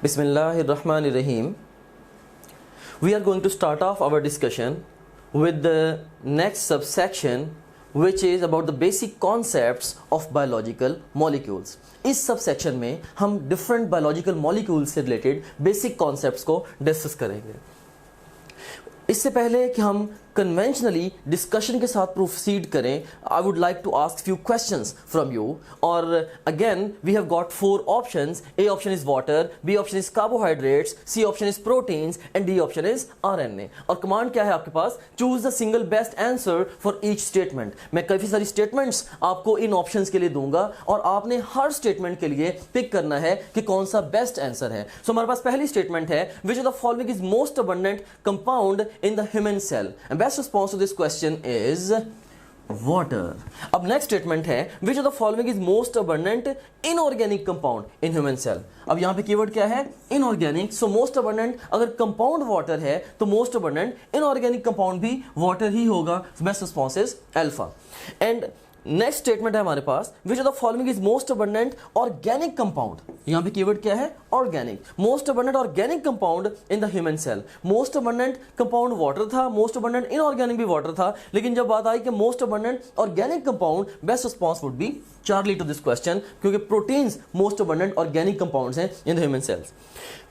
Bismillahirrahmanirrahim. We are going to start off our discussion with the next subsection, which is about the basic concepts of biological molecules. इस subsection में हम different biological molecule से related basic concepts को discuss करेंगे। इससे पहले कि हम कन्वेंशनली डिस्कशन के साथ प्रोसीड करें, I would like to ask few questions from you. और again we have got 4 options. A option is water, B option is carbohydrates, C option is proteins and D option is RNA. और command क्या है आपके पास? Choose the single best answer for each statement. मैं काफी सारी statements आपको इन options के लिए दूंगा और आपने हर स्टेटमेंट के लिए पिक करना है कि कौन सा बेस्ट आंसर है। सो हमारे पास पहली स्टेटमेंट है, which of the following is most abundant compound in the human cell? Best response to this question is water. अब next statement है, which of the following is most abundant inorganic compound in human cell? अब यहाँ पे keyword क्या है? inorganic. So most abundant अगर compound water है तो most abundant inorganic compound भी water ही होगा. Best response is alpha. And next statement है हमारे पास, which of the following is most abundant organic compound? यहां पे कीवर्ड क्या है? Organic. Most abundant organic compound in the human cell. Most abundant compound water था, most abundant inorganic भी water था, लेकिन जब बात आई कि most abundant organic compound, best response would be Charlie to this question, क्योंकि proteins most abundant organic compounds हैं इन द ह्यूमन सेल्स।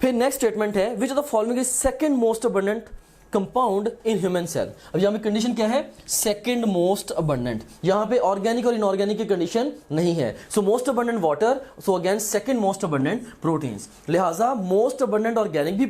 फिर नेक्स्ट स्टेटमेंट है, which of the following is second most abundant compound in human cell? अब यहां पे condition क्या है? Second most abundant. यहां पे ऑर्गेनिक और इनऑर्गेनिक की कंडीशन नहीं है। So most abundant water, so again second most abundant proteins, लिहाजा मोस्ट अबंडेंट ऑर्गेनिक भी